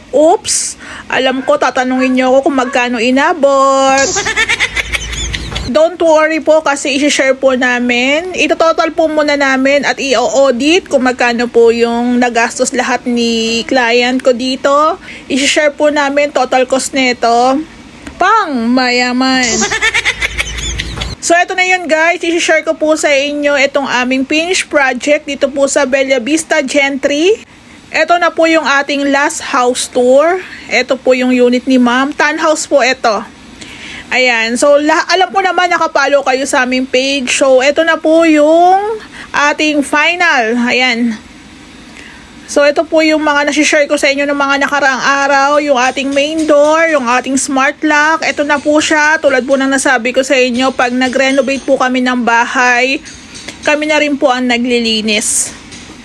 Oops, alam ko tatanungin niyo ako kung magkano inabot. Don't worry po kasi i-share po namin. Ito-total po muna namin at i-audit kung magkano po yung nagastos lahat ni client ko dito. I-share po namin total cost nito. Pang mayaman. So, ito na yun guys. I-share ko po sa inyo itong aming finished project dito po sa Bella Vista Gentry. Ito na po yung ating last house tour. Ito po yung unit ni ma'am. Townhouse po ito. Ayan. So, alam ko naman nakapalo kayo sa aming page. So, ito na po yung ating final. Ayan. So, ito po yung mga nasi-share ko sa inyo ng mga nakaraang araw. Yung ating main door, yung ating smart lock. Ito na po siya. Tulad po ng nasabi ko sa inyo, pag nag-renovate po kami ng bahay, kami na rin po ang naglilinis.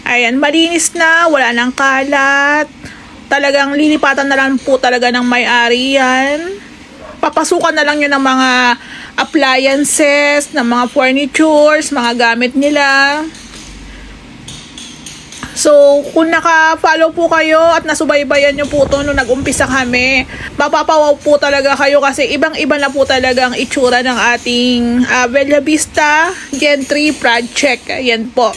Ayan, malinis na, wala nang kalat. Talagang lilipatan na lang po talaga ng may-ari yan. Papasukan na lang yun ng mga appliances, ng mga furnitures, mga gamit nila. So, kung naka-follow po kayo at nasubaybayan nyo po ito nung nag-umpisa kami, mapapawaw po talaga kayo kasi ibang-iba na po talaga ang itsura ng ating Bella Vista Gentry project. Ayan po.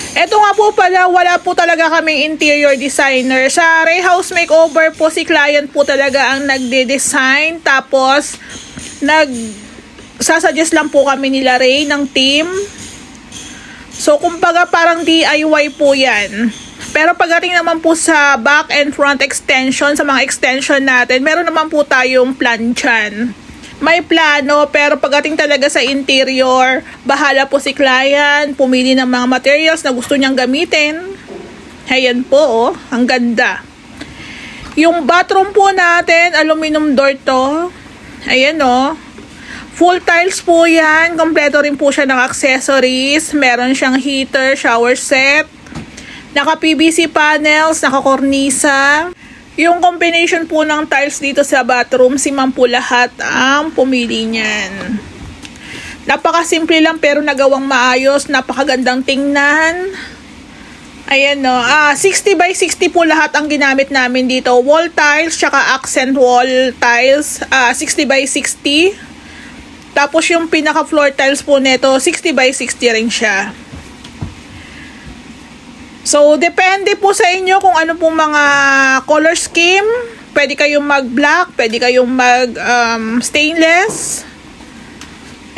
Ito nga po pala, wala po talaga kaming interior designer. Sa Ray House Makeover po, si client po talaga ang nagde-design. Tapos, sasuggest lang po kami nila Ray ng team. So, kumbaga parang DIY po yan. Pero pagdating naman po sa back and front extension, sa mga extension natin, meron naman po tayong plan dyan. May plano, pero pagdating talaga sa interior, bahala po si client, pumili ng mga materials na gusto niyang gamitin. Ayan po, oh, ang ganda. Yung bathroom po natin, aluminum door to. Ayan, oh. Full tiles po yan. Kompleto rin po siya ng accessories. Meron siyang heater, shower set. Naka-PVC panels, naka-kornisa. Yung combination po ng tiles dito sa bathroom, si ma'am po lahat ang pumili niyan. Napakasimple lang pero nagawang maayos. Napakagandang tingnan. Ayan no. 60 by 60 po lahat ang ginamit namin dito. Wall tiles, tsaka accent wall tiles. 60 by 60. Tapos yung pinaka floor tiles po nito, 60 by 60 rin siya. So, depende po sa inyo kung ano pong mga color scheme. Pwede kayong mag-black, pwede kayong mag-stainless.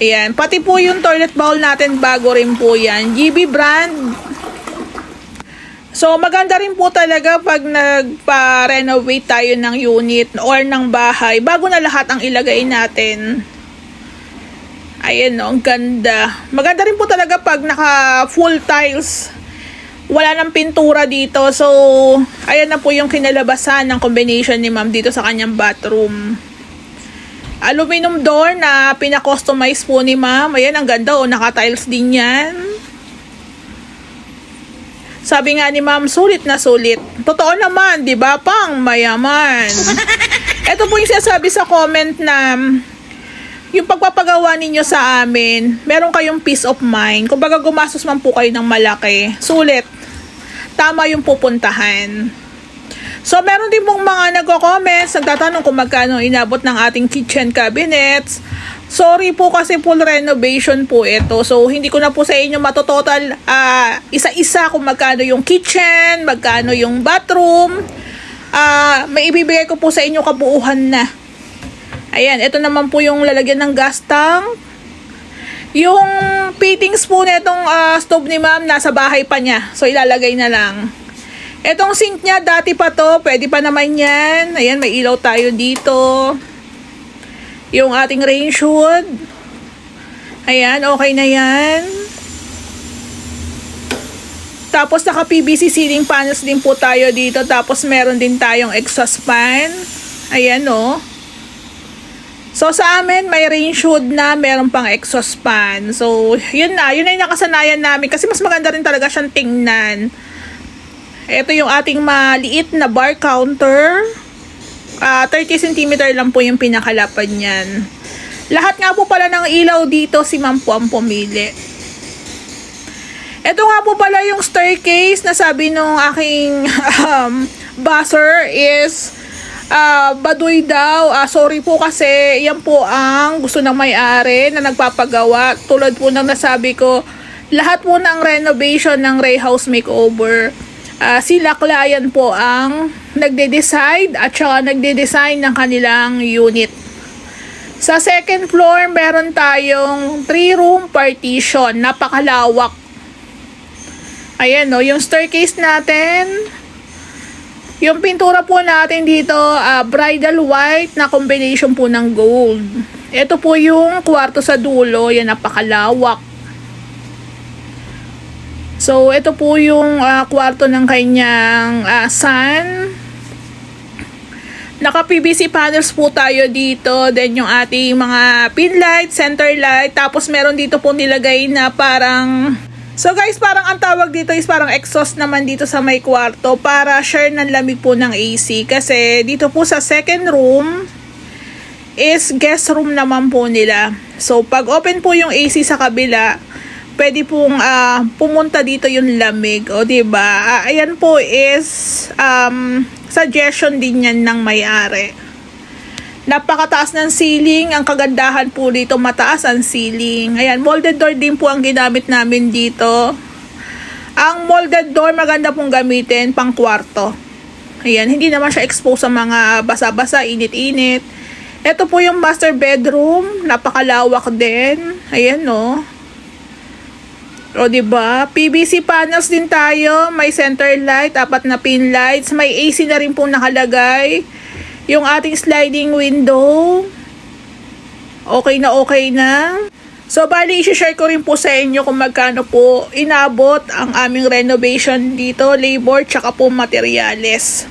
Ayan. Pati po yung toilet bowl natin, bago rin po yan. GB brand. So, maganda rin po talaga pag nagpa-renovate tayo ng unit or ng bahay, bago na lahat ang ilagay natin. Ayan, no, ang ganda. Maganda rin po talaga pag naka-full tiles. Wala nang pintura dito. So, ayan na po yung kinalabasan ng combination ni ma'am dito sa kanyang bathroom. Aluminum door na pina-customize po ni ma'am. Ayan, ang ganda. O, naka-tiles din yan. Sabi nga ni ma'am, sulit na sulit. Totoo naman, di ba? Pang mayaman. Ito po yung sinasabi sa comment na yung pagpapagawa ninyo sa amin, meron kayong peace of mind. Kung baga gumastos man po kayo ng malaki, sulit. Tama yung pupuntahan. So, meron din pong mga nagko-comments, nagtatanong kung magkano inabot ng ating kitchen cabinets. Sorry po kasi full renovation po ito. So, hindi ko na po sa inyo matototal isa-isa kung magkano yung kitchen, magkano yung bathroom. May ibibigay ko po sa inyo kabuuhan na. Ayan, ito naman po yung lalagyan ng gas tank. Yung fittings po nitong stove ni ma'am, nasa bahay pa niya. So, ilalagay na lang. Itong sink niya, dati pa to. Pwede pa naman yan. Ayan, may ilaw tayo dito. Yung ating range hood. Ayan, okay na yan. Tapos, naka-PVC ceiling panels din po tayo dito. Tapos, meron din tayong exhaust fan. Ayan, oh. So, sa amin, may range hood na, meron pang exhaust fan. So, yun na yung nakasanayan namin. Kasi mas maganda rin talaga siyang tingnan. Ito yung ating maliit na bar counter. 30 cm lang po yung pinakalapad niyan. Lahat nga po pala ng ilaw dito, si ma'am po ang pumili. Ito nga po pala yung staircase na sabi nung aking buzzer is baduy daw. Sorry po kasi yan po ang gusto ng may-ari na nagpapagawa. Tulad po ng nasabi ko, lahat po ng renovation ng Ray House Makeover, sila client po ang nagde-decide at saka nagde-design ng kanilang unit. Sa second floor, meron tayong 3-room partition. Napakalawak. Ayan o, yung staircase natin. Yung pintura po natin dito, bridal white na combination po ng gold. Ito po yung kwarto sa dulo. Yan, napakalawak. So, ito po yung kwarto ng kanyang son. Naka-PVC panels po tayo dito. Then, yung ating mga pin light, center light. Tapos, meron dito po nilagay na parang... So, guys, parang ang tawag dito is parang exhaust naman dito sa may kwarto para share ng lamig po ng AC. Kasi, dito po sa second room is guest room naman po nila. So, pag open po yung AC sa kabila, pwede pong pumunta dito yung lamig, o diba? Ayan po is suggestion din yan ng may-ari. Napakataas ng ceiling. Ang kagandahan po dito, mataas ang ceiling. Ayan, molded door din po ang ginamit namin dito. Ang molded door, maganda pong gamitin pang kwarto. Ayan, hindi naman siya exposed sa mga basa-basa, init-init. Ito po yung master bedroom. Napakalawak din. Ayan, no. O, diba? PVC panels din tayo. May center light, 4 na pin lights. May AC na rin po nakalagay. Yung ating sliding window. Okay na. So, bali, isi-share ko rin po sa inyo kung magkano po inabot ang aming renovation dito. Labor, tsaka po materyales.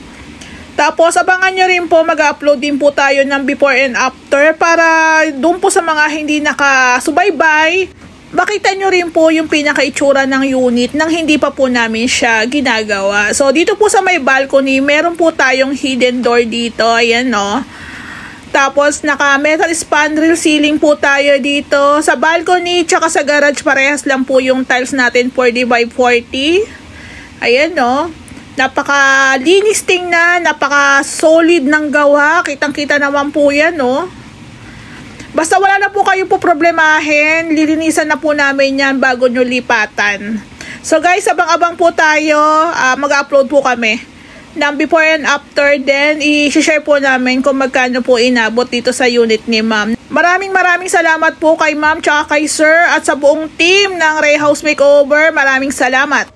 Tapos, abangan nyo rin po, mag-upload din po tayo ng before and after para doon po sa mga hindi nakasubaybay, makita nyo rin po yung pinaka-itsura ng unit nang hindi pa po namin siya ginagawa. So, dito po sa may balcony, meron po tayong hidden door dito. Ayan, no. Tapos, naka-metal spandrel ceiling po tayo dito. Sa balcony, tsaka sa garage, parehas lang po yung tiles natin 40x40. Ayan, no. Napaka-linis tingnan, napaka-solid ng gawa. Kitang-kita naman po yan, no. Basta wala na po kayo po problemahin, lilinisan na po namin yan bago nyo lipatan. So guys, abang-abang po tayo, mag-upload po kami ng before and after, then i-share po namin kung magkano po inabot dito sa unit ni ma'am. Maraming salamat po kay ma'am tsaka kay sir at sa buong team ng Ray House Makeover. Maraming salamat.